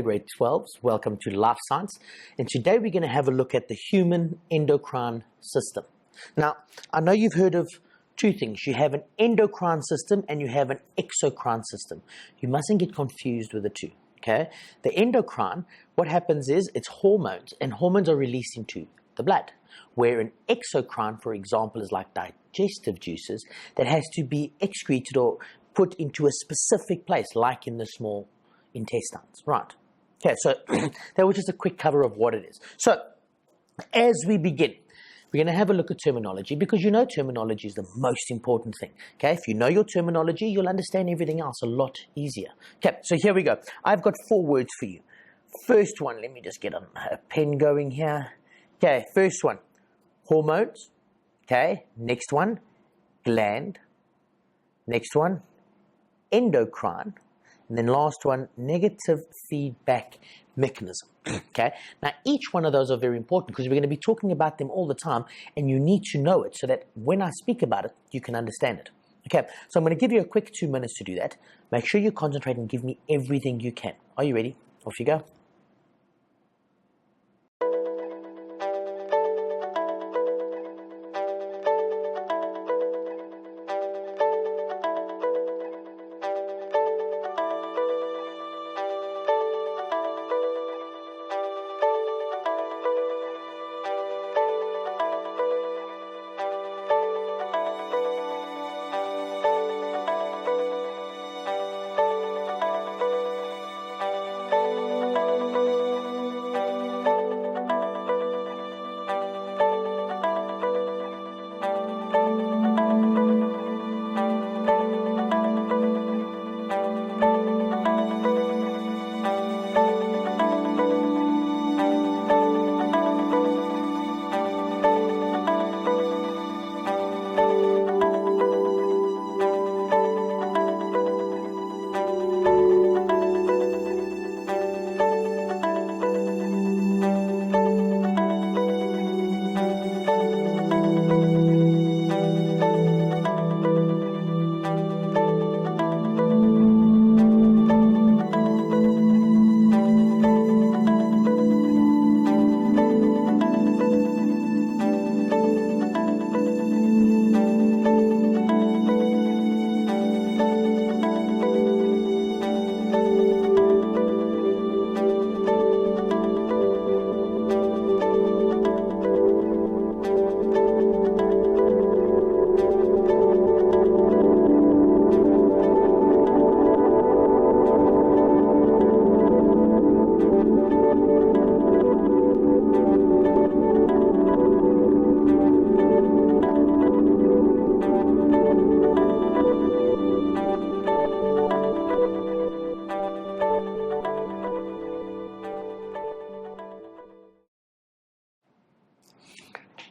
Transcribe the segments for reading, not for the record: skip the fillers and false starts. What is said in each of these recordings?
grade 12s. Welcome to Life Science. And today we're going to have a look at the human endocrine system. Now, I know you've heard of two things. You have an endocrine system and you have an exocrine system. You mustn't get confused with the two, okay? The endocrine, what happens is it's hormones, and hormones are released into the blood, where an exocrine, for example, is like digestive juices that has to be excreted or put into a specific place, like in the small intestines, right? Okay, so that was just a quick cover of what it is. So as we begin, we're going to have a look at terminology, because you know terminology is the most important thing. Okay, if you know your terminology, you'll understand everything else a lot easier. Okay, so here we go. I've got 4 words for you. First one, let me just get a pen going here. Okay, first one, hormones. Okay, next one, gland. Next one, endocrine. And then last one, negative feedback mechanism. Okay, now each one of those are very important because we're going to be talking about them all the time, and you need to know it so that when I speak about it, you can understand it. Okay, so I'm going to give you a quick 2 minutes to do that. Make sure you concentrate and give me everything you can. Are you ready? Off you go.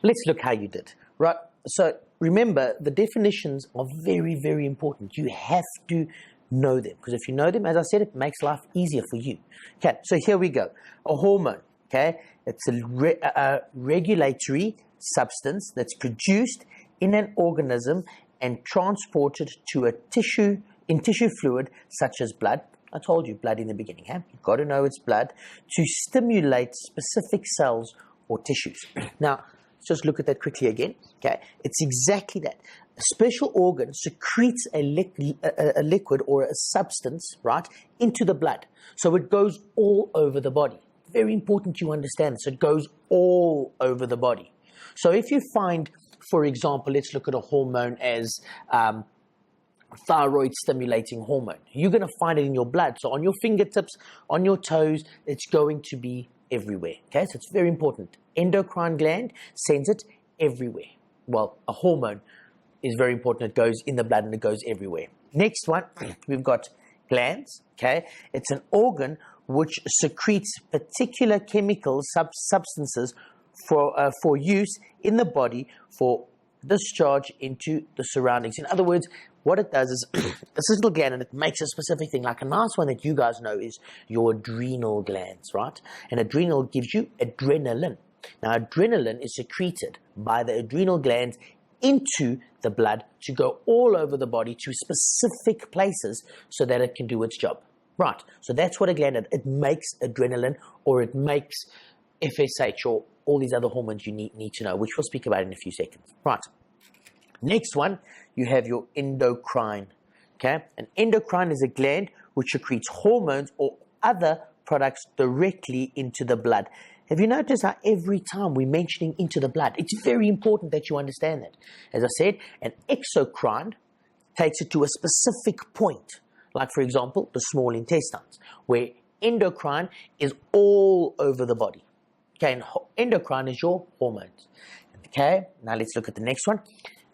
Let's look how you did, right? So remember, the definitions are very, very important. You have to know them, because if you know them, as I said, it makes life easier for you. Okay, so here we go. A hormone, okay? It's a regulatory substance that's produced in an organism and transported to a tissue, in tissue fluid, such as blood. I told you blood in the beginning, huh? You've got to know it's blood, to stimulate specific cells or tissues. Now, let's just look at that quickly again. Okay, it's exactly that. A special organ secretes a liquid or a substance, right, into the blood. So it goes all over the body. Very important you understand this. It goes all over the body. So if you find, for example, let's look at a hormone as thyroid stimulating hormone. You're going to find it in your blood. So on your fingertips, on your toes, it's going to be everywhere. Okay, so it's very important. Endocrine gland sends it everywhere. Well, a hormone is very important. It goes in the blood and it goes everywhere. Next one, we've got glands. Okay, it's an organ which secretes particular chemical substances for use in the body for discharge into the surroundings. In other words, what it does is this little gland, and it makes a specific thing. Like a nice one that you guys know is your adrenal glands, right? And adrenal gives you adrenaline. Now, adrenaline is secreted by the adrenal glands into the blood to go all over the body to specific places so that it can do its job. Right, so that's what a gland does. It makes adrenaline, or it makes FSH, or all these other hormones you need to know, which we'll speak about in a few seconds. Right, next one, you have your endocrine. Okay, an endocrine is a gland which secretes hormones or other products directly into the blood. Have you noticed how every time we're mentioning into the blood, it's very important that you understand that. As I said, an exocrine takes it to a specific point, like for example, the small intestines, where endocrine is all over the body. Okay, and endocrine is your hormones. Okay, now let's look at the next one.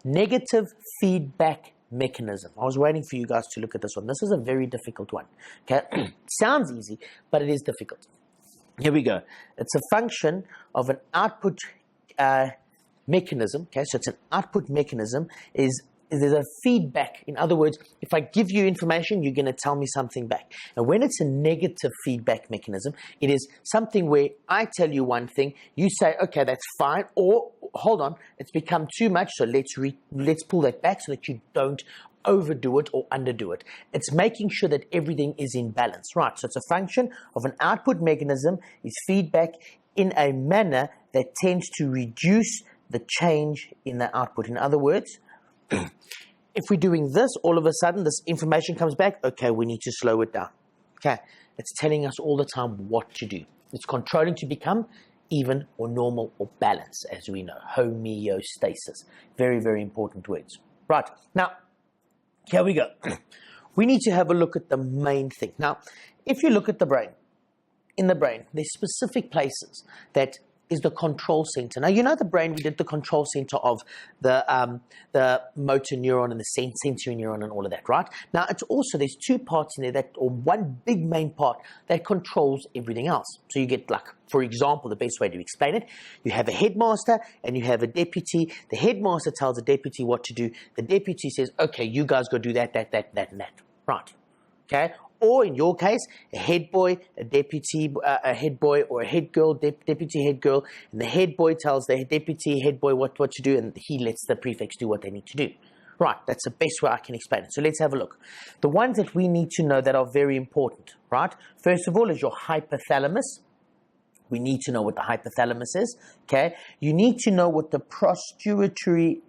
Negative feedback mechanism. I was waiting for you guys to look at this one. This is a very difficult one. Okay, sounds easy, but it is difficult. Here we go. It's a function of an output mechanism. Okay, so it's an output mechanism. There's a feedback. In other words, if I give you information, you're going to tell me something back. And when it's a negative feedback mechanism, it is something where I tell you one thing, you say, okay, that's fine, or hold on, it's become too much, so let's pull that back so that you don't overdo it or underdo it. It's making sure that everything is in balance, right? So it's a function of an output mechanism, is feedback in a manner that tends to reduce the change in the output. In other words, if we're doing this, all of a sudden this information comes back, okay, we need to slow it down. Okay, it's telling us all the time what to do. It's controlling to become even or normal or balance, as we know, homeostasis. Very, very important words. Right, now, here we go. We need to have a look at the main thing. Now, if you look at the brain, in the brain, there's specific places that is the control center. Now, you know the brain, we did the control center of the motor neuron and the sensory neuron and all of that, right? Now, it's also, there's two parts in there, or one big main part that controls everything else. So you get, like, for example, the best way to explain it, you have a headmaster and you have a deputy. The headmaster tells the deputy what to do. The deputy says, okay, you guys go do that, and that. Right, okay? Or in your case, a head boy, a deputy, a head boy, or a head girl, deputy head girl, and the head boy tells the deputy head boy what to do, and he lets the prefects do what they need to do. Right, that's the best way I can explain it. So let's have a look. The ones that we need to know that are very important, right? First of all is your hypothalamus. We need to know what the hypothalamus is, okay? You need to know what the pituitary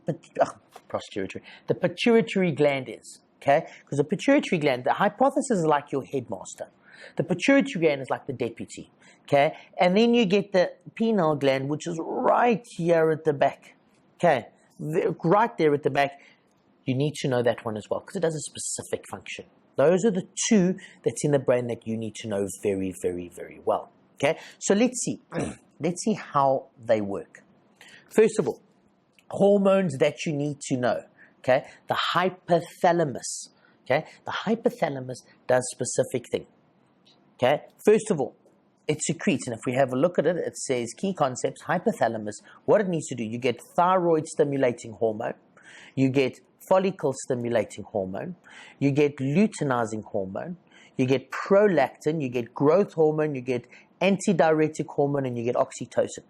gland is. Okay, because the pituitary gland, the hypothesis is like your headmaster. The pituitary gland is like the deputy. Okay, and then you get the pineal gland, which is right here at the back. Okay, right there at the back. You need to know that one as well because it does a specific function. Those are the two that's in the brain that you need to know very, very, very well. Okay, so let's see. Let's see how they work. First of all, hormones that you need to know. Okay, the hypothalamus. Okay, the hypothalamus does specific thing. Okay, first of all, it secretes, and if we have a look at it, it says key concepts, hypothalamus, what it needs to do, you get thyroid stimulating hormone, you get follicle stimulating hormone, you get luteinizing hormone, you get prolactin, you get growth hormone, you get antidiuretic hormone, and you get oxytocin.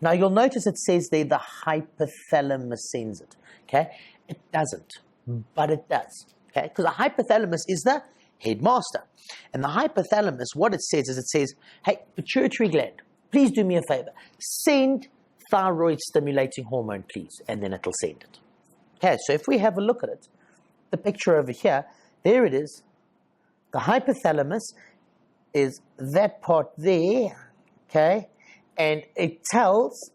Now you'll notice it says there the hypothalamus sends it. Okay, it doesn't, but it does. Okay, because the hypothalamus is the headmaster. And the hypothalamus, what it says is it says, hey, pituitary gland, please do me a favor. Send thyroid stimulating hormone, please. And then it'll send it. Okay, so if we have a look at it, the picture over here, there it is. The hypothalamus is that part there, okay? And it tells,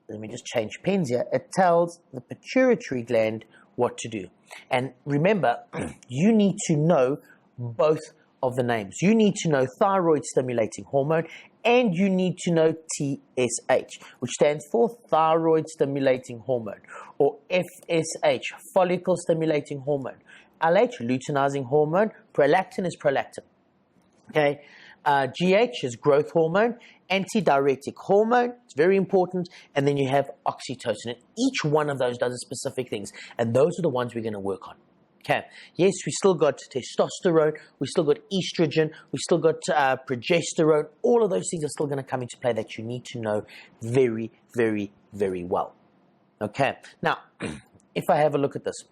let me just change pens here, it tells the pituitary gland what to do. And remember, you need to know both of the names. You need to know thyroid stimulating hormone, and you need to know TSH, which stands for thyroid stimulating hormone, or FSH, follicle stimulating hormone. LH, luteinizing hormone. Prolactin is prolactin. Okay, GH is growth hormone, antidiuretic hormone, it's very important, and then you have oxytocin. And each one of those does specific things, and those are the ones we're going to work on. Okay, yes, we still got testosterone, we still got estrogen, we still got progesterone. All of those things are still going to come into play that you need to know very, very, very well. Okay, now, if I have a look at this,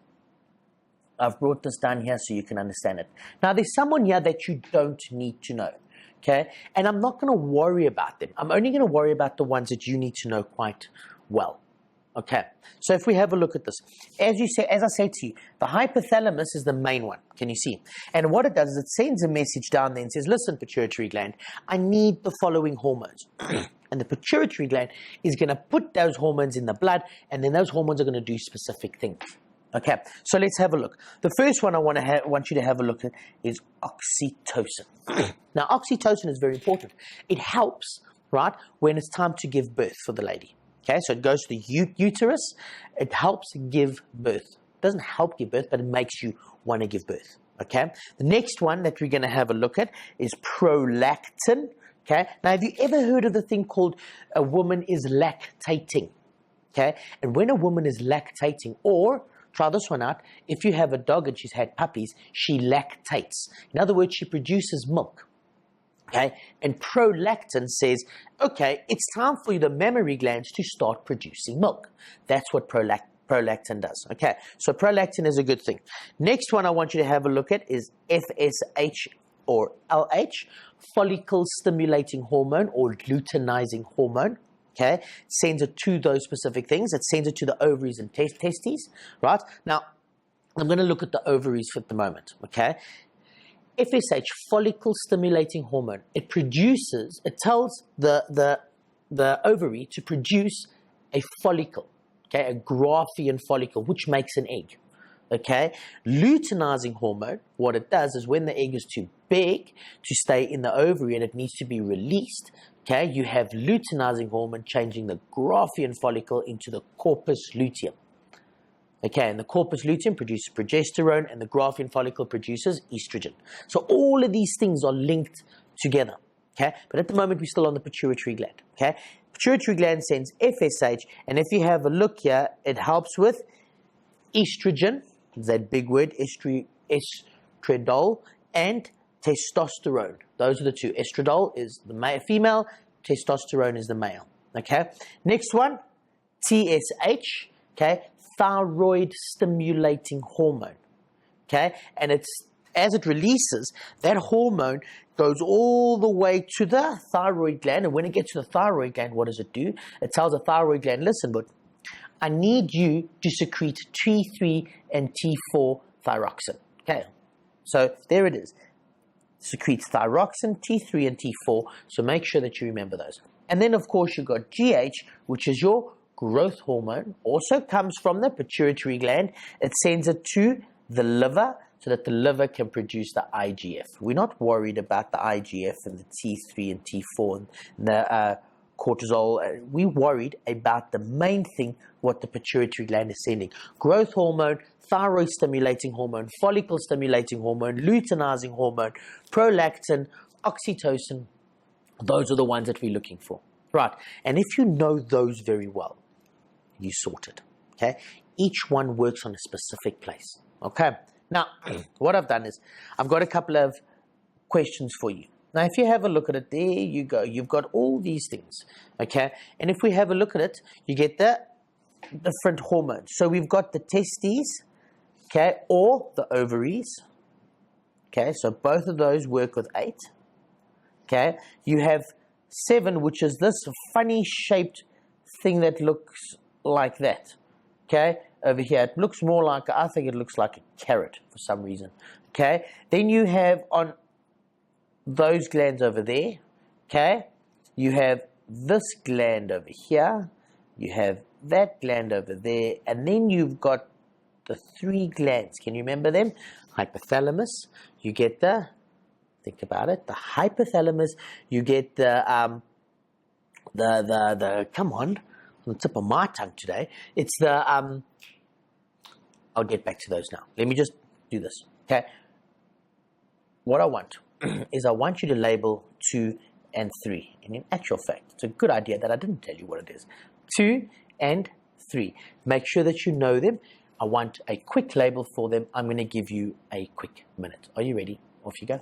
I've brought this down here so you can understand it. Now, there's someone here that you don't need to know, okay? And I'm not going to worry about them. I'm only going to worry about the ones that you need to know quite well, okay? So if we have a look at this, as I say to you, the hypothalamus is the main one. Can you see? And what it does is it sends a message down there and says, listen, pituitary gland, I need the following hormones. And the pituitary gland is going to put those hormones in the blood, and then those hormones are going to do specific things. Okay, so let's have a look. The first one I want you to have a look at is oxytocin. Now, oxytocin is very important. It helps, right, when it's time to give birth for the lady. Okay, so it goes to the uterus. It helps give birth. It doesn't help give birth, but it makes you want to give birth. Okay, the next one that we're going to have a look at is prolactin. Okay, now have you ever heard of the thing called a woman is lactating? Okay, and when a woman is lactating, or try this one out, if you have a dog and she's had puppies, she lactates. In other words, she produces milk. Okay, and prolactin says, okay, it's time for the mammary glands to start producing milk. That's what prolactin does. Okay, so prolactin is a good thing. Next one I want you to have a look at is FSH or LH, follicle stimulating hormone or luteinizing hormone. Okay, it sends it to those specific things. It sends it to the ovaries and testes, right? Now, I'm going to look at the ovaries for the moment, okay? FSH, follicle stimulating hormone, it tells the ovary to produce a follicle, okay, a Graafian follicle, which makes an egg, okay? Luteinizing hormone, what it does is when the egg is too big to stay in the ovary and it needs to be released, okay, you have luteinizing hormone changing the Graafian follicle into the corpus luteum. Okay, and the corpus luteum produces progesterone and the Graafian follicle produces estrogen. So all of these things are linked together, okay? But at the moment, we're still on the pituitary gland, okay? Pituitary gland sends FSH, and if you have a look here, it helps with estrogen, that big word, estradiol, and testosterone. Those are the two. Estradiol is the female, testosterone is the male, okay? Next one, TSH, okay? Thyroid stimulating hormone, okay? And as it releases, that hormone goes all the way to the thyroid gland, and when it gets to the thyroid gland, what does it do? It tells the thyroid gland, listen, but I need you to secrete T3 and T4 thyroxine, okay? So there it is. Secretes thyroxine, T3 and T4, so make sure that you remember those. And then, of course, you've got GH, which is your growth hormone, also comes from the pituitary gland. It sends it to the liver so that the liver can produce the IGF. We're not worried about the IGF and the T3 and T4 and the cortisol. We're worried about the main thing, what the pituitary gland is sending. Growth hormone, thyroid stimulating hormone, follicle stimulating hormone, luteinizing hormone, prolactin, oxytocin. Those are the ones that we're looking for. Right, and if you know those very well, you sort it, okay? Each one works on a specific place, okay? Now, what I've done is I've got a couple of questions for you. Now, if you have a look at it, there you go. You've got all these things, okay? And if we have a look at it, you get the different hormones. So we've got the testes, okay, or the ovaries, okay? So both of those work with 8, okay? You have 7, which is this funny shaped thing that looks like that, okay, over here. It looks more like, I think it looks like a carrot for some reason, okay. Then you have on those glands over there, okay, you have this gland over here, you have that gland over there, and then you've got the 3 glands. Can you remember them? Hypothalamus, you get the, think about it, the hypothalamus, you get the come on the tip of my tongue today. It's the, I'll get back to those now. Let me just do this, okay? What I want is I want you to label 2 and 3. And in actual fact, it's a good idea that I didn't tell you what it is. 2 and 3. Make sure that you know them. I want a quick label for them. I'm going to give you a quick minute. Are you ready? Off you go.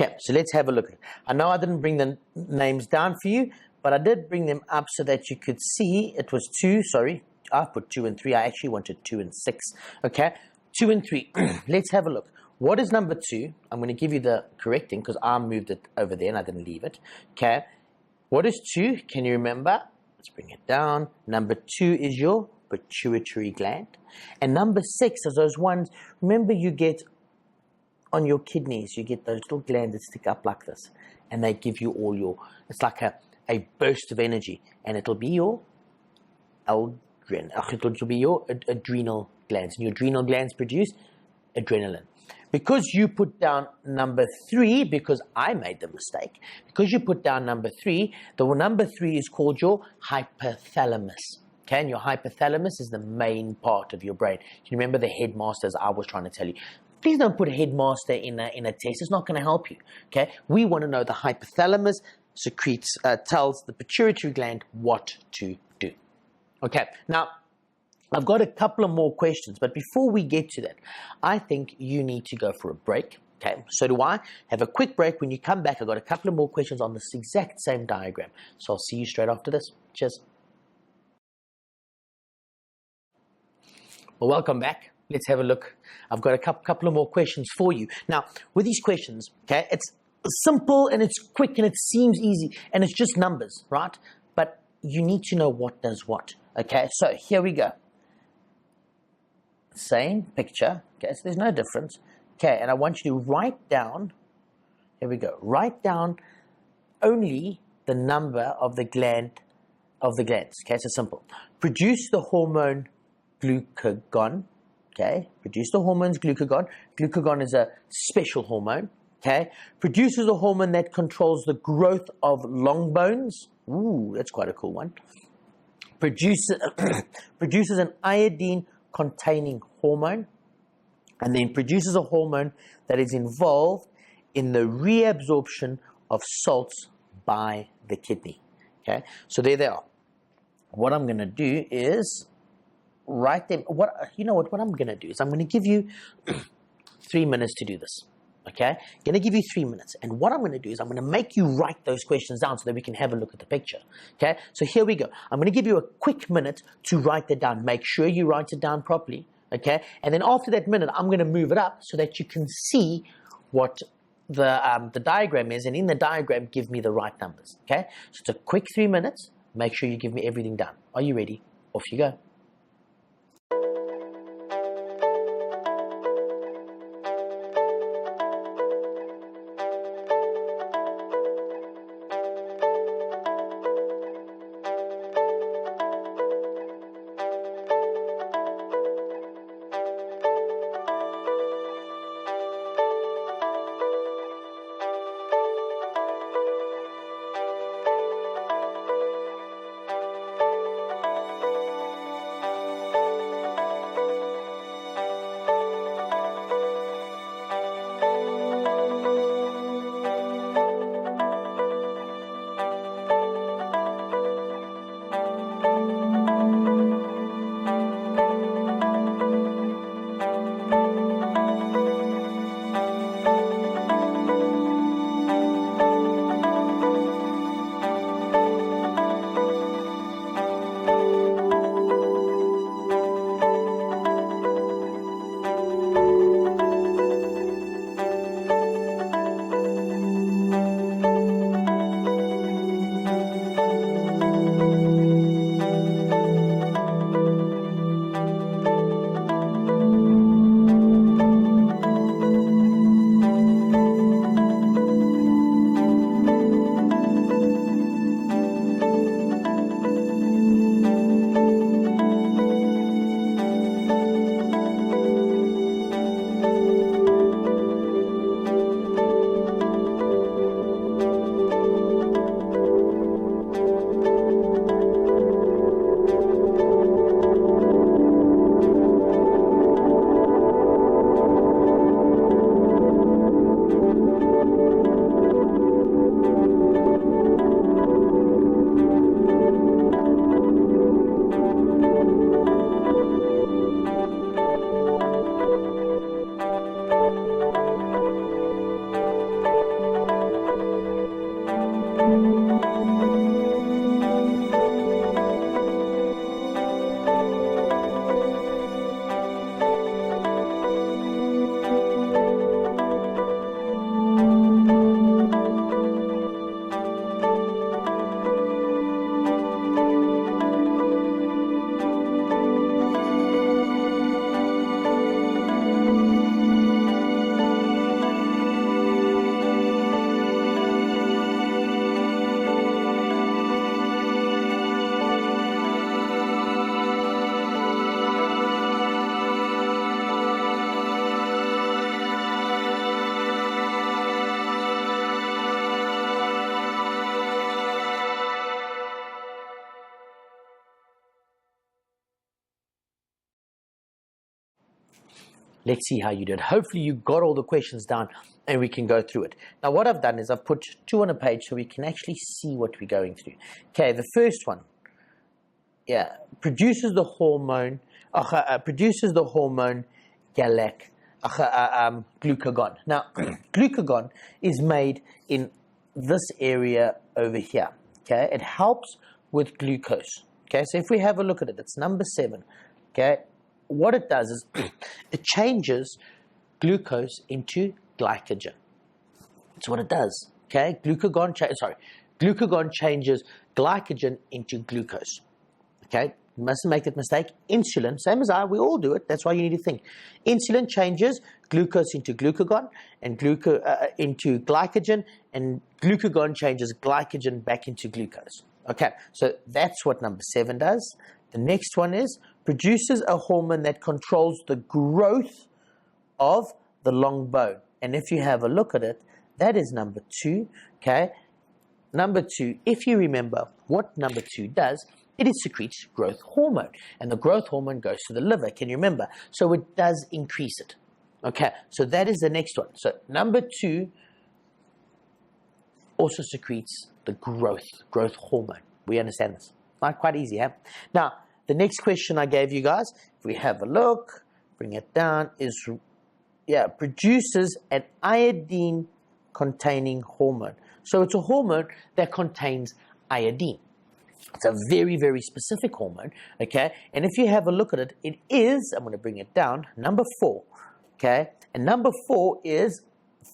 Okay, so let's have a look at it. I know I didn't bring the names down for you, but I did bring them up so that you could see. It was 2, sorry, I put 2 and 3. I actually wanted 2 and 6. Okay, 2 and 3. Let's have a look. What is number 2? I'm going to give you the correcting because I moved it over there and I didn't leave it. Okay, what is 2? Can you remember? Let's bring it down. Number 2 is your pituitary gland. And number 6 is those ones, remember you get on your kidneys, you get those little glands that stick up like this. And they give you all your, it's like a burst of energy. And it'll be your it'll be your adrenal glands. And your adrenal glands produce adrenaline. Because you put down number 3, because I made the mistake, because you put down number 3, the number 3 is called your hypothalamus. Okay, and your hypothalamus is the main part of your brain. You remember the headmasters I was trying to tell you. Please don't put a headmaster in a test. It's not going to help you. Okay, we want to know the hypothalamus tells the pituitary gland what to do. Okay, now I've got a couple of more questions, but before we get to that, I think you need to go for a break. Okay, so do I. Have a quick break. When you come back, I've got a couple of more questions on this exact same diagram. So I'll see you straight after this. Cheers. Well, welcome back. Let's have a look. I've got a couple of more questions for you. Now, with these questions, okay, it's simple and it's quick and it seems easy and it's just numbers, right? But you need to know what does what. Okay, so here we go. Same picture. Okay, so there's no difference. Okay, and I want you to write down, here we go, write down only the number of the glands. Okay, so simple. Produce the hormone glucagon. Okay, produce the hormones glucagon. Glucagon is a special hormone. Okay, produces a hormone that controls the growth of long bones. Ooh, that's quite a cool one. Produces an iodine-containing hormone, and then produces a hormone that is involved in the reabsorption of salts by the kidney. Okay, so there they are. What I'm going to do is write them. What I'm going to do is I'm going to give you 3 minutes to do this. Okay, I'm going to give you 3 minutes, and what I'm going to do is I'm going to make you write those questions down so that we can have a look at the picture. Okay, so here we go. I'm going to give you a quick minute to write that down. Make sure you write it down properly. Okay, and then after that minute, I'm going to move it up so that you can see what the diagram is, and in the diagram, give me the right numbers. Okay, so it's a quick 3 minutes. Make sure you give me everything down. Are you ready? Off you go. Let's see how you did. Hopefully you got all the questions down and we can go through it. Now what I've done is I've put 2 on a page so we can actually see what we're going through. Okay, the first one, produces the hormone glucagon. Now, glucagon is made in this area over here. Okay, it helps with glucose. Okay, so if we have a look at it, it's number 7. Okay, what it does is it changes glucose into glycogen. That's what it does. Okay, glucagon changes glycogen into glucose. Okay, you mustn't make that mistake. Insulin, same as we all do it. That's why you need to think. Insulin changes glucose into glucagon and into glycogen, and glucagon changes glycogen back into glucose. Okay, so that's what number 7 does. The next one is produces a hormone that controls the growth of the long bone. And if you have a look at it, that is number 2. Okay, number 2, if you remember what number 2 does, it secretes growth hormone, and the growth hormone goes to the liver. Can you remember? So it does increase it. Okay, so that is the next one. So number 2 also secretes the growth hormone. We understand this. Not quite easy, huh? Now, the next question I gave you guys, if we have a look, bring it down, is, produces an iodine-containing hormone. So it's a hormone that contains iodine. It's a very, very specific hormone, okay? And if you have a look at it, it is, I'm going to bring it down, number 4, okay? And number 4 is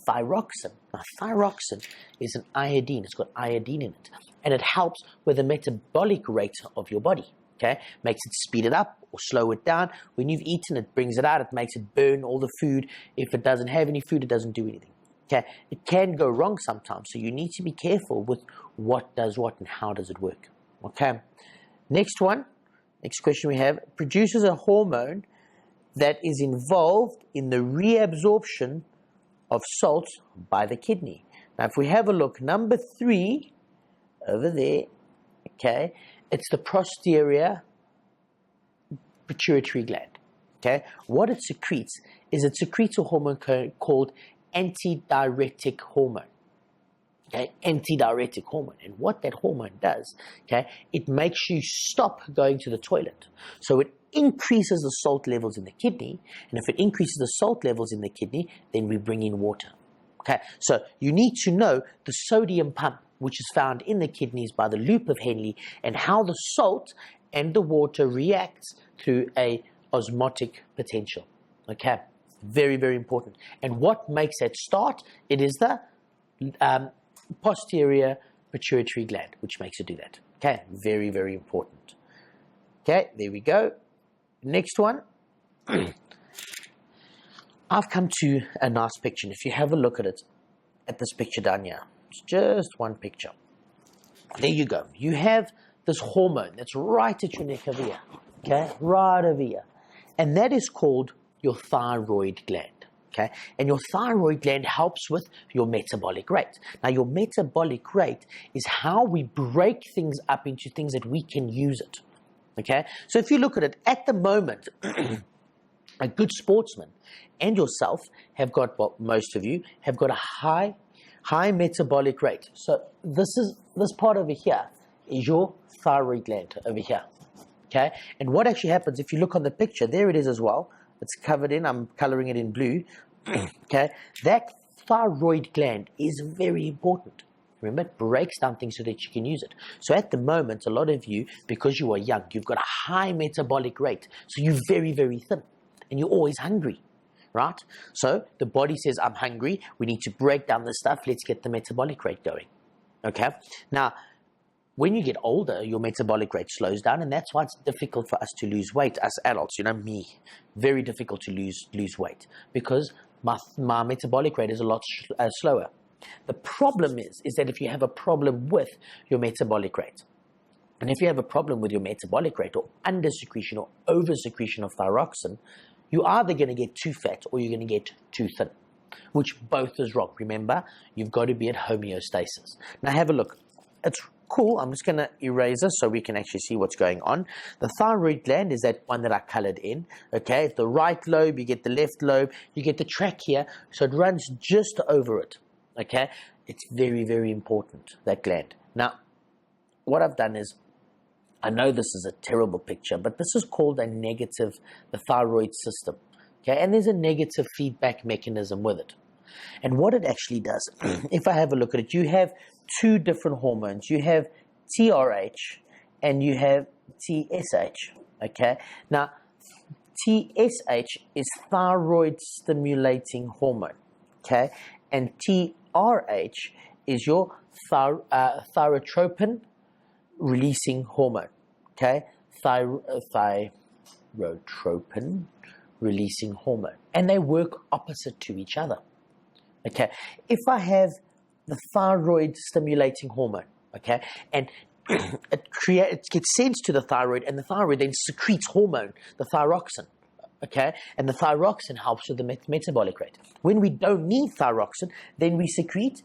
thyroxine. Now, thyroxine is an iodine. It's got iodine in it. And it helps with the metabolic rate of your body, okay? Makes it speed it up or slow it down. When you've eaten, it brings it out. It makes it burn all the food. If it doesn't have any food, it doesn't do anything, okay? It can go wrong sometimes, so you need to be careful with what does what and how does it work, okay? Next question we have, produces a hormone that is involved in the reabsorption of salts by the kidney. Now, if we have a look, number 3 over there, okay, it's the posterior pituitary gland, okay? What it secretes is it secretes a hormone called antidiuretic hormone, okay? Antidiuretic hormone. And what that hormone does, okay, it makes you stop going to the toilet. So it increases the salt levels in the kidney, and if it increases the salt levels in the kidney, then we bring in water. Okay, so you need to know the sodium pump, which is found in the kidneys by the loop of Henle, and how the salt and the water reacts through a osmotic potential. Okay, very, very important. And what makes that start? It is the posterior pituitary gland, which makes it do that. Okay, very, very important. Okay, there we go. Next one. I've come to a nice picture. And if you have a look at it, at this picture down here, it's just one picture. There you go. You have this hormone that's right at your neck over here. Okay, right over here. And that is called your thyroid gland. Okay, and your thyroid gland helps with your metabolic rate. Now, your metabolic rate is how we break things up into things that we can use it. Okay, so if you look at it, at the moment, a good sportsman and yourself have got, well, most of you have got a high metabolic rate. So this part over here is your thyroid gland over here. Okay, and what actually happens if you look on the picture, there it is as well. It's covered in, I'm coloring it in blue. Okay, that thyroid gland is very important. Remember, it breaks down things so that you can use it. So at the moment, a lot of you, because you are young, you've got a high metabolic rate. So you're very, very thin. And you're always hungry, right? So the body says, I'm hungry. We need to break down this stuff. Let's get the metabolic rate going. Okay? Now, when you get older, your metabolic rate slows down. And that's why it's difficult for us to lose weight, us adults. You know, me, very difficult to lose weight. Because my metabolic rate is a lot slower. The problem is that if you have a problem with your metabolic rate, and if you have a problem with your metabolic rate or under-secretion or over-secretion of thyroxine, you're either going to get too fat or you're going to get too thin, which both is wrong. Remember, you've got to be at homeostasis. Now have a look. It's cool, I'm just going to erase this so we can actually see what's going on. The thyroid gland is that one that I colored in, okay? The right lobe, you get the left lobe, you get the trachea, so it runs just over it, okay? It's very, very important, that gland. Now, what I've done is, I know this is a terrible picture, but this is called the thyroid system, okay? And there's a negative feedback mechanism with it. And what it actually does, if I have a look at it, you have two different hormones. You have TRH and you have TSH, okay? Now, TSH is thyroid stimulating hormone, okay? And TRH is your thyrotropin releasing hormone, okay? Thyrotropin releasing hormone. And they work opposite to each other. Okay, if I have the thyroid stimulating hormone, okay, and it gets sent to the thyroid, and the thyroid then secretes hormone, the thyroxine, okay, and the thyroxine helps with the metabolic rate. When we don't need thyroxine, then we secrete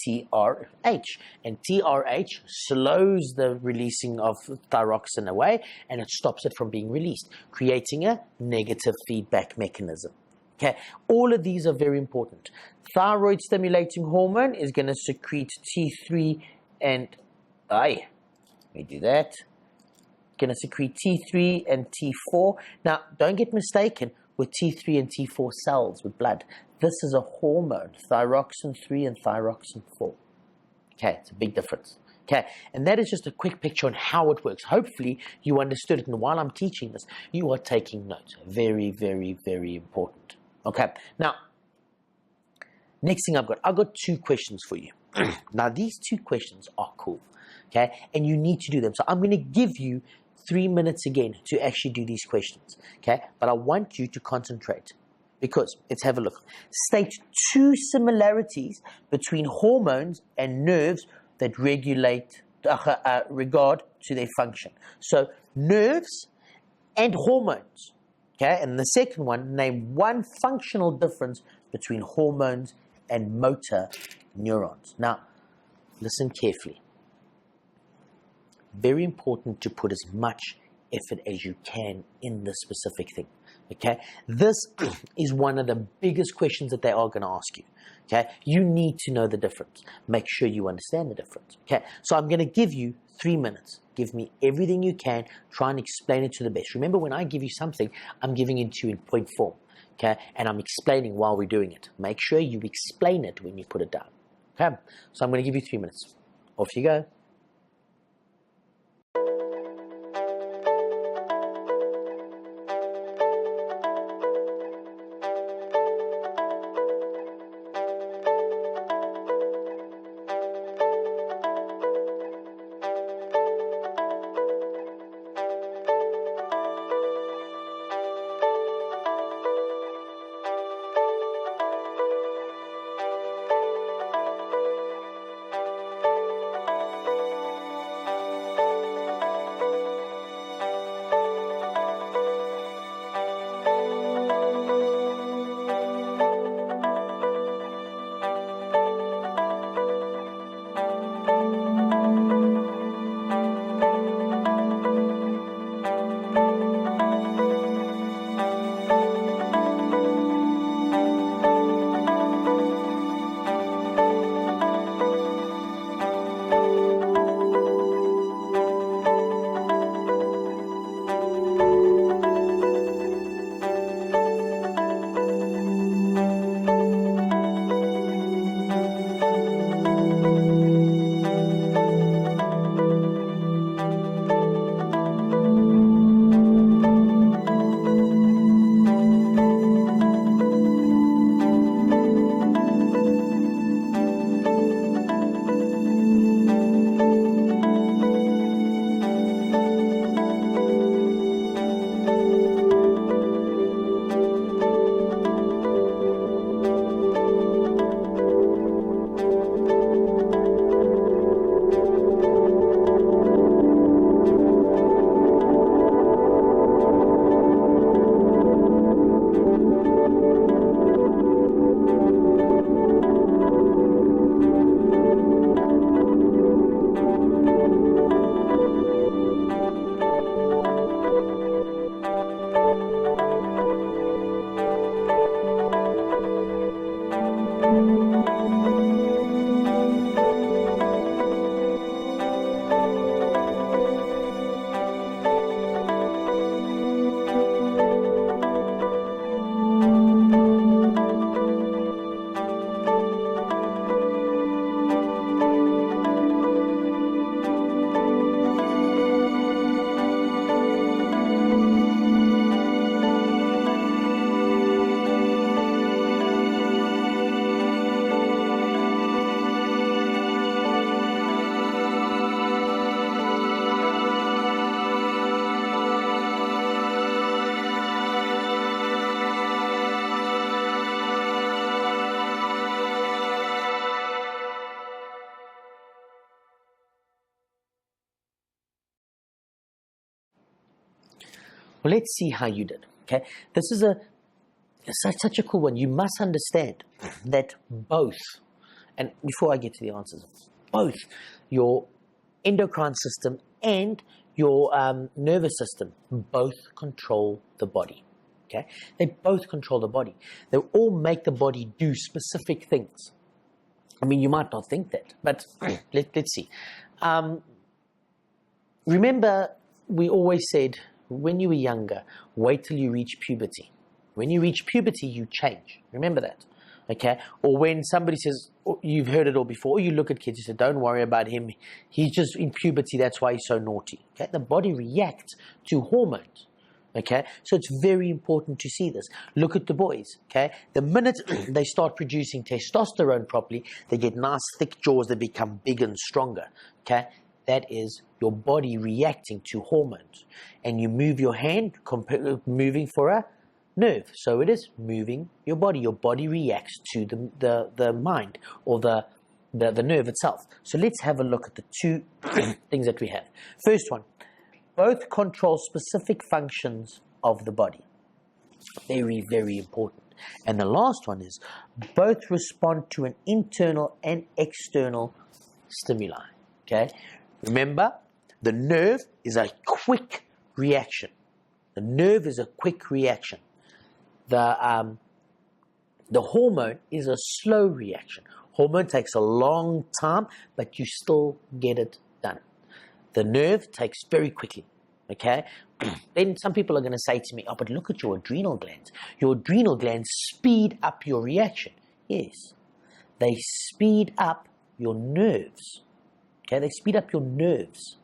TRH, and TRH slows the releasing of thyroxine away, and it stops it from being released, creating a negative feedback mechanism. Okay, all of these are very important. Thyroid stimulating hormone is going to secrete T3 and let me do that. Going to secrete T3 and T4. Now, don't get mistaken with T3 and T4 cells with blood. This is a hormone, thyroxine 3 and thyroxine 4. Okay, it's a big difference. Okay, and that is just a quick picture on how it works. Hopefully, you understood it, and while I'm teaching this, you are taking notes. Very, very, very important. Okay, now, next thing I've got two questions for you. Now, these two questions are cool, okay, and you need to do them. So I'm going to give you 3 minutes again to actually do these questions, okay, but I want you to concentrate because, let's have a look. State two similarities between hormones and nerves that regulate, regard to their function. So, nerves and hormones. Okay, and the second one, name one functional difference between hormones and motor neurons. Now, listen carefully. Very important to put as much effort as you can in this specific thing. Okay, this is one of the biggest questions that they are going to ask you. Okay, you need to know the difference. Make sure you understand the difference. Okay, so I'm going to give you 3 minutes. Give me everything you can. Try and explain it to the best. Remember, when I give you something, I'm giving it to you in point form. Okay, and I'm explaining while we're doing it. Make sure you explain it when you put it down. Okay, so I'm going to give you 3 minutes. Off you go. Well, let's see how you did, okay? This is such a cool one. You must understand that both, and before I get to the answers, both your endocrine system and your nervous system both control the body, okay? They both control the body. They all make the body do specific things. I mean, you might not think that, but let's see. Remember, we always said, when you were younger, wait till you reach puberty. When you reach puberty, you change. Remember that, okay? Or when somebody says, you've heard it all before, or you look at kids, you say, don't worry about him. He's just in puberty, that's why he's so naughty, okay? The body reacts to hormones, okay? So it's very important to see this. Look at the boys, okay? The minute they start producing testosterone properly, they get nice, thick jaws, they become big and stronger, okay? That is your body reacting to hormones. And you move your hand, moving for a nerve. So it is moving your body. Your body reacts to the mind or the nerve itself. So let's have a look at the two things that we have. First one, both control specific functions of the body. Very, very important. And the last one is both respond to an internal and external stimuli. Okay? Remember, the nerve is a quick reaction. The nerve is a quick reaction. The hormone is a slow reaction. Hormone takes a long time, but you still get it done. The nerve takes very quickly, okay? Then some people are going to say to me, oh, but look at your adrenal glands. Your adrenal glands speed up your reaction. Yes, they speed up your nerves. Okay, they speed up your nerves.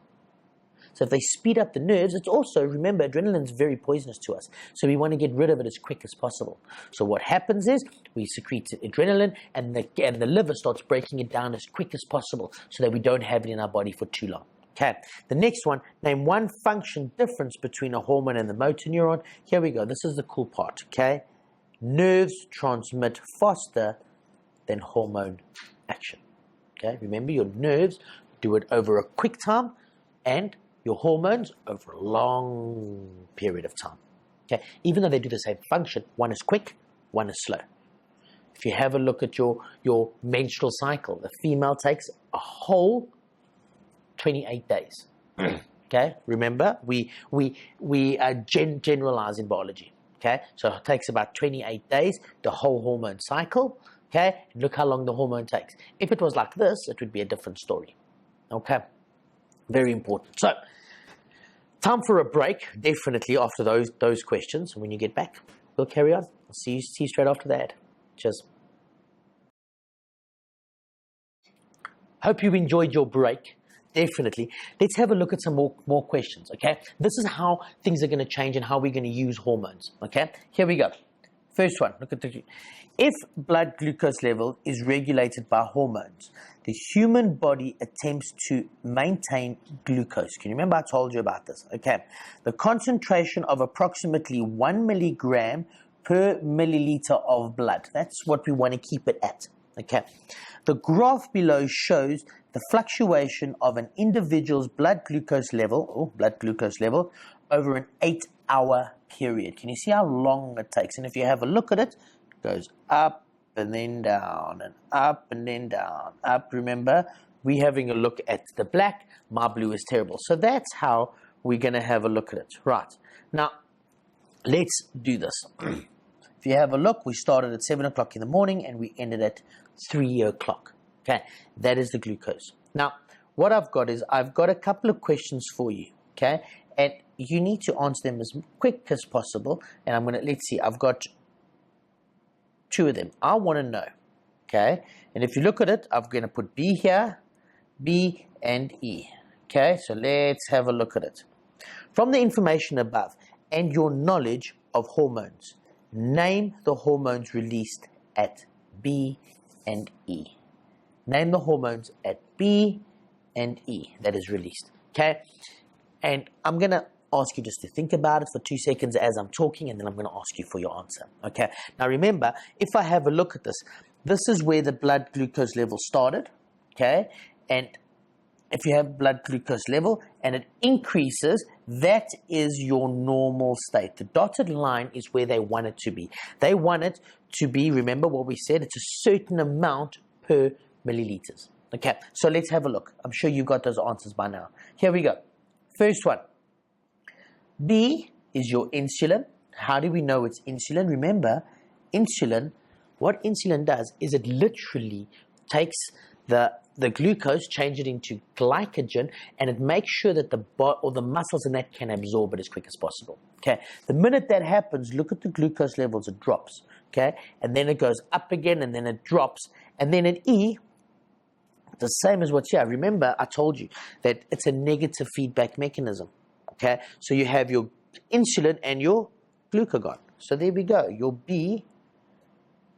So if they speed up the nerves, it's also, remember, adrenaline is very poisonous to us. So we want to get rid of it as quick as possible. So what happens is we secrete adrenaline and the liver starts breaking it down as quick as possible so that we don't have it in our body for too long. Okay, the next one, name one function difference between a hormone and the motor neuron. Here we go. This is the cool part, okay? Nerves transmit faster than hormone action. Okay, remember your nerves do it over a quick time and your hormones over a long period of time. Okay, even though they do the same function, one is quick, one is slow. If you have a look at your menstrual cycle, the female takes a whole 28 days. Okay, remember, we generalize in biology. Okay, so it takes about 28 days, the whole hormone cycle. Okay, and look how long the hormone takes. If it was like this, it would be a different story. Okay, very important. So, time for a break, definitely after those questions. When you get back, we'll carry on. I'll see you straight after that. Cheers. Hope you enjoyed your break. Definitely. Let's have a look at some more questions, okay? This is how things are going to change and how we're going to use hormones, okay? Here we go. First one, look at if blood glucose level is regulated by hormones, the human body attempts to maintain glucose. Can you remember I told you about this? Okay. The concentration of approximately 1 milligram per milliliter of blood. That's what we want to keep it at. Okay. The graph below shows the fluctuation of an individual's blood glucose level over an 8-hour period. Can you see how long it takes? And if you have a look at it, it goes up and then down and up and then down. Up, remember, we're having a look at the black. My blue is terrible. So that's how we're going to have a look at it. Right. Now, let's do this. If you have a look, we started at 7 o'clock in the morning and we ended at 3 o'clock. Okay, that is the glucose. Now, what I've got is I've got a couple of questions for you. Okay, and you need to answer them as quick as possible. And I'm going to, let's see, I've got 2 of them. I want to know. Okay, and if you look at it, I'm going to put B here, B and E. Okay, so let's have a look at it. From the information above and your knowledge of hormones, name the hormones released at B and E. Name the hormones at B and E that is released. Okay? And I'm going to ask you just to think about it for 2 seconds as I'm talking, and then I'm going to ask you for your answer. Okay? Now remember, if I have a look at this, this is where the blood glucose level started. Okay? And if you have blood glucose level and it increases, that is your normal state. The dotted line is where they want it to be. They want it to be, remember what we said, it's a certain amount per milliliters. Okay, so let's have a look. I'm sure you got those answers by now. Here we go. First one. B is your insulin. How do we know it's insulin? Remember, insulin, what insulin does is it literally takes the glucose, change it into glycogen, and it makes sure that the muscles in that can absorb it as quick as possible. Okay, the minute that happens, look at the glucose levels, it drops. Okay, and then it goes up again, and then it drops, and then at E, the same as what's here. Remember, I told you that it's a negative feedback mechanism. Okay, so you have your insulin and your glucagon. So there we go. Your B,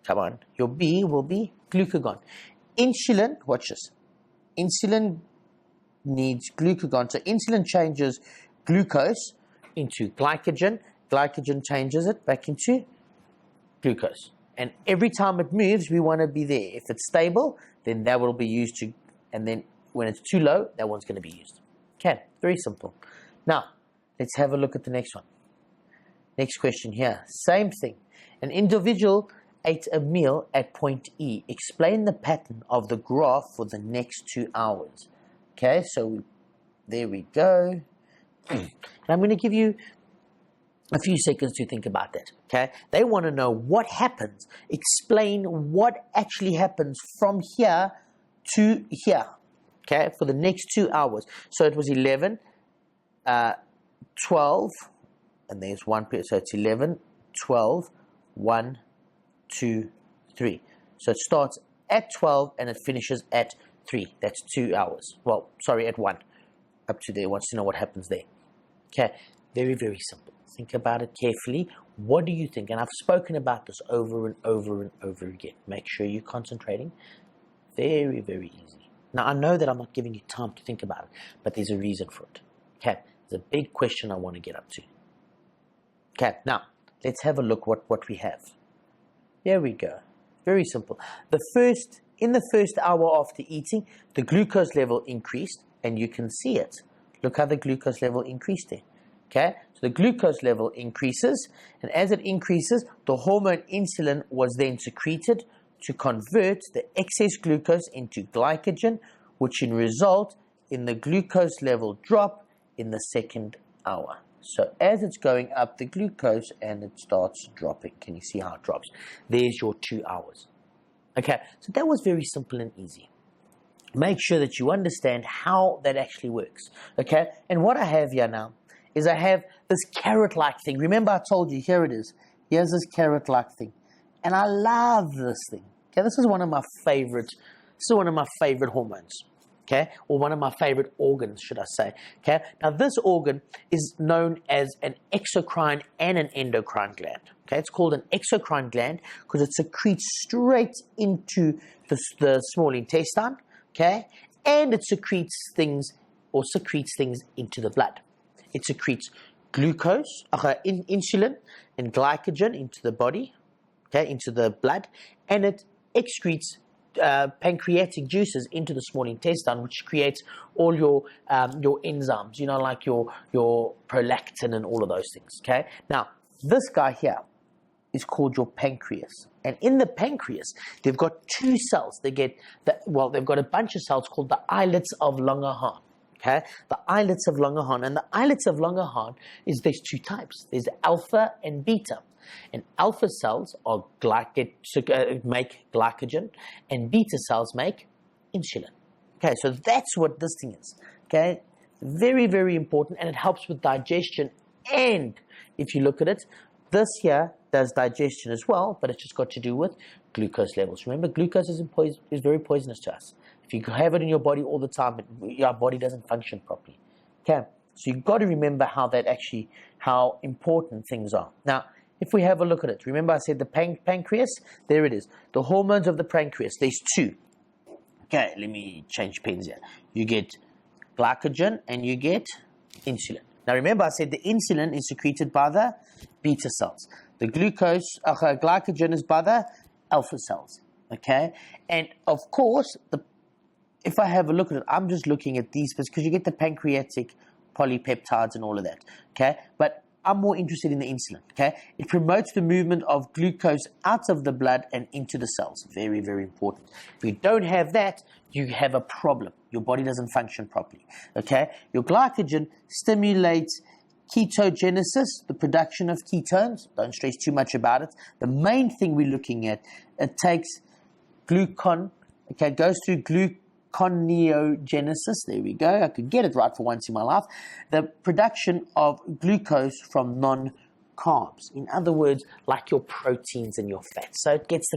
come on, your B will be glucagon. Insulin, watch this. Insulin needs glucagon. So insulin changes glucose into glycogen. Glycogen changes it back into glucose. And every time it moves, we want to be there. If it's stable, then that will be used to, and then when it's too low, that one's going to be used. Okay, very simple. Now, let's have a look at the next one. Next question here. Same thing. An individual ate a meal at point E. Explain the pattern of the graph for the next 2 hours. Okay, so there we go. And I'm going to give you a few seconds to think about that. Okay, they want to know what happens. Explain what actually happens from here to here. Okay, for the next 2 hours. So it was 11, 12, and there's one period. So it's 11, 12, 1, 2, 3. So it starts at 12 and it finishes at 3. That's 2 hours. Well, sorry, at 1. Up to there. Wants to know what happens there. Okay, very, very simple. Think about it carefully. What do you think? And I've spoken about this over and over and over again. Make sure you're concentrating. Very, very easy. Now, I know that I'm not giving you time to think about it, but there's a reason for it. Okay, there's a big question I want to get up to. Okay, now, let's have a look what we have. There we go. Very simple. In the first hour after eating, the glucose level increased, and you can see it. Look how the glucose level increased there. Okay, so the glucose level increases, and as it increases, the hormone insulin was then secreted to convert the excess glucose into glycogen, which in result in the glucose level drop in the second hour. So as it's going up, the glucose, and it starts dropping. Can you see how it drops? There's your 2 hours. Okay, so that was very simple and easy. Make sure that you understand how that actually works. Okay, and what I have here now is I have this carrot-like thing. Remember I told you, here it is. Here's this carrot-like thing. And I love this thing. Okay, this is one of my favorite hormones. Okay, or one of my favorite organs, should I say. Okay, now this organ is known as an exocrine and an endocrine gland. Okay, it's called an exocrine gland because it secretes straight into the small intestine. Okay, and it secretes things into the blood. It secretes glucose, insulin, and glycogen into the body. Okay, into the blood, and it excretes pancreatic juices into the small intestine, which creates all your enzymes, you know, like your prolactin and all of those things. Okay, now this guy here is called your pancreas, and in the pancreas they've got 2 cells. They've got a bunch of cells called the islets of Langerhans. Okay, the islets of Langerhans, and the islets of Langerhans there's 2 types. There's alpha and beta. And alpha cells make glycogen, and beta cells make insulin. Okay, so that's what this thing is. Okay, very, very important, and it helps with digestion. And if you look at it, this here does digestion as well, but it's just got to do with glucose levels. Remember, glucose is very poisonous to us. If you have it in your body all the time, your body doesn't function properly. Okay, so you've got to remember how important things are. Now, if we have a look at it, remember I said the pancreas? There it is. The hormones of the pancreas, there's 2. Okay, let me change pens here. You get glycogen and you get insulin. Now remember I said the insulin is secreted by the beta cells. The glycogen is by the alpha cells. Okay, and of course, if if I have a look at it, I'm just looking at these because you get the pancreatic polypeptides and all of that, okay? But I'm more interested in the insulin, okay? It promotes the movement of glucose out of the blood and into the cells. Very, very important. If you don't have that, you have a problem. Your body doesn't function properly, okay? Your glycogen stimulates ketogenesis, the production of ketones. Don't stress too much about it. The main thing we're looking at, it takes glucon, okay, it goes through gluconeogenesis. There we go. I could get it right for once in my life. The production of glucose from non-carbs. In other words, like your proteins and your fats. So it gets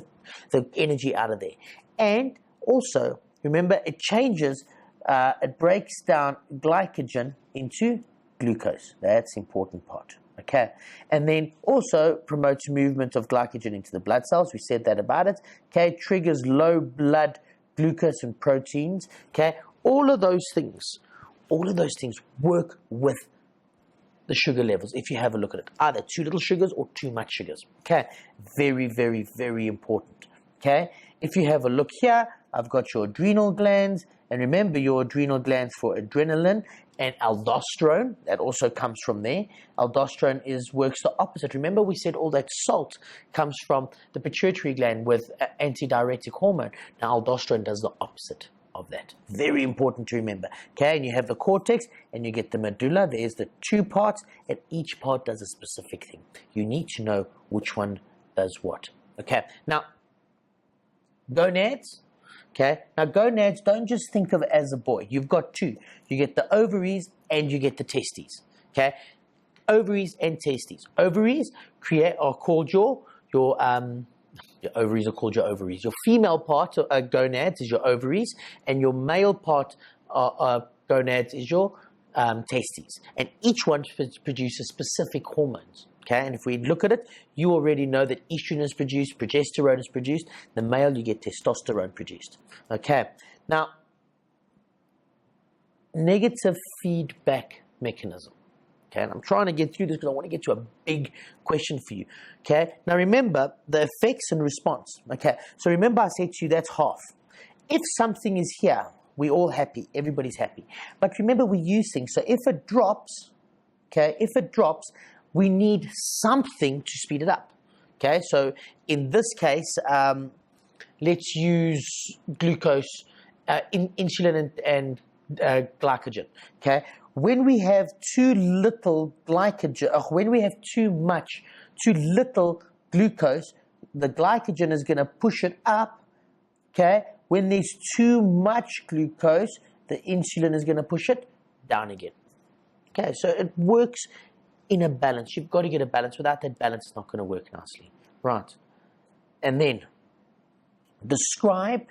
the energy out of there. And also, remember, it changes, it breaks down glycogen into glucose. That's the important part. Okay, and then also promotes movement of glycogen into the blood cells. We said that about it. Okay, triggers low blood glucose and proteins. Okay, all of those things work with the sugar levels. If you have a look at it, either too little sugars or too much sugars. Okay, very, very, very important. Okay, if you have a look here, I've got your adrenal glands, and remember your adrenal glands for adrenaline and aldosterone. That also comes from there. Aldosterone works the opposite. Remember we said all that salt comes from the pituitary gland with antidiuretic hormone. Now aldosterone does the opposite of that. Very important to remember. Okay, and you have the cortex and you get the medulla. There's the two parts, and each part does a specific thing. You need to know which one does what. Okay, now gonads. Okay, now gonads, don't just think of it as a boy. You've got two. You get the ovaries and you get the testes. Okay, ovaries and testes. Ovaries are called your ovaries are called your ovaries. Your female part of gonads is your ovaries, and your male part of gonads is your testes. And each one produces specific hormones. Okay, and if we look at it, you already know that estrogen is produced, progesterone is produced. The male, you get testosterone produced. Okay, now, negative feedback mechanism. Okay, and I'm trying to get through this because I want to get to a big question for you. Okay, now remember the effects and response. Okay, so remember I said to you that's half. If something is here, we're all happy, everybody's happy. But remember we use things, so if it drops, we need something to speed it up. Okay, so in this case, let's use glucose, insulin and glycogen. Okay, when we have too little glycogen, when we have too little glucose, the glycogen is going to push it up. Okay, when there's too much glucose, the insulin is going to push it down again. Okay, so it works in a balance. You've got to get a balance. Without that balance, it's not going to work nicely. Right. And then, describe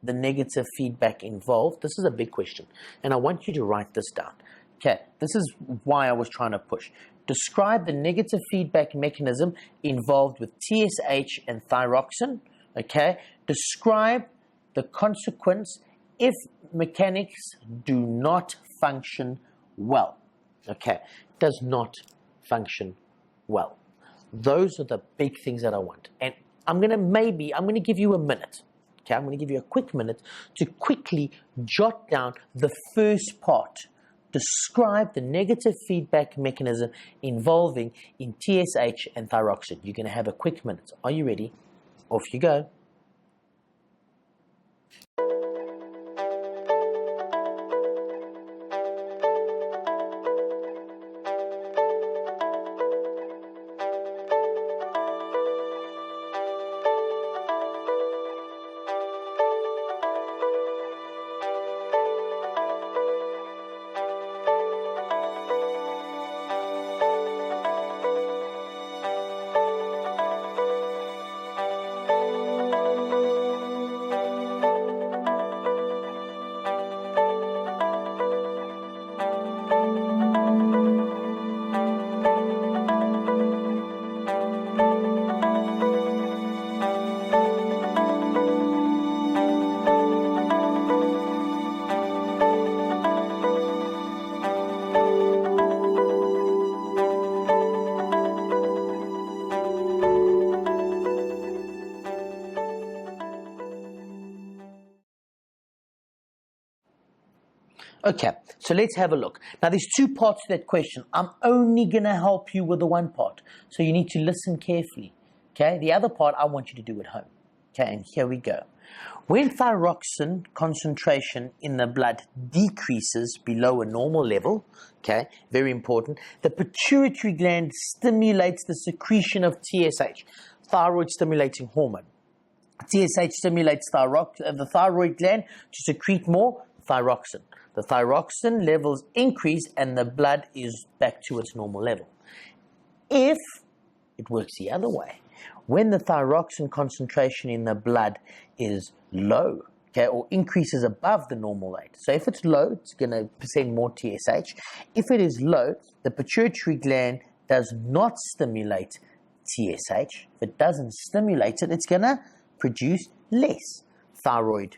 the negative feedback involved. This is a big question, and I want you to write this down. Okay, this is why I was trying to push. Describe the negative feedback mechanism involved with TSH and thyroxine. Okay, describe the consequence if mechanics do not function well. Okay, does not function well. Those are the big things that I want. And I'm going to give you a minute. Okay, I'm going to give you a quick minute to quickly jot down the first part. Describe the negative feedback mechanism involving in TSH and thyroxine. You're going to have a quick minute. Are you ready? Off you go. Okay, so let's have a look. Now, there's two parts to that question. I'm only going to help you with the one part, so you need to listen carefully. Okay, the other part I want you to do at home. Okay, and here we go. When thyroxine concentration in the blood decreases below a normal level, okay, very important, the pituitary gland stimulates the secretion of TSH, thyroid stimulating hormone. TSH stimulates the thyroid gland to secrete more thyroxine. The thyroxine levels increase and the blood is back to its normal level. If it works the other way, when the thyroxine concentration in the blood is low, okay, or increases above the normal rate. So if it's low, it's going to send more TSH. If it is low, the pituitary gland does not stimulate TSH. If it doesn't stimulate it, it's going to produce less thyroid.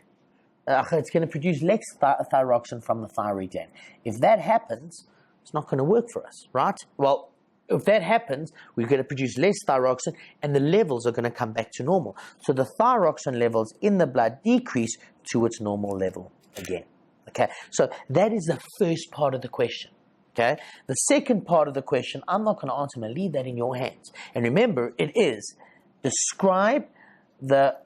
It's going to produce less thyroxine from the thyroid gland. If that happens, it's not going to work for us, right? Well, if that happens, we're going to produce less thyroxine and the levels are going to come back to normal. So the thyroxine levels in the blood decrease to its normal level again. Okay, so that is the first part of the question. Okay, the second part of the question, I'm not going to answer, I'm going to leave that in your hands. And remember, it is describe the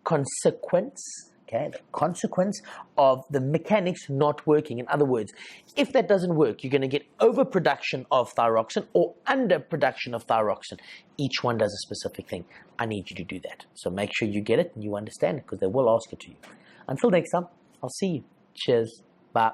consequence. Okay, the consequence of the mechanics not working. In other words, if that doesn't work, you're going to get overproduction of thyroxine or underproduction of thyroxine. Each one does a specific thing. I need you to do that. So make sure you get it and you understand it because they will ask it to you. Until next time, I'll see you. Cheers. Bye.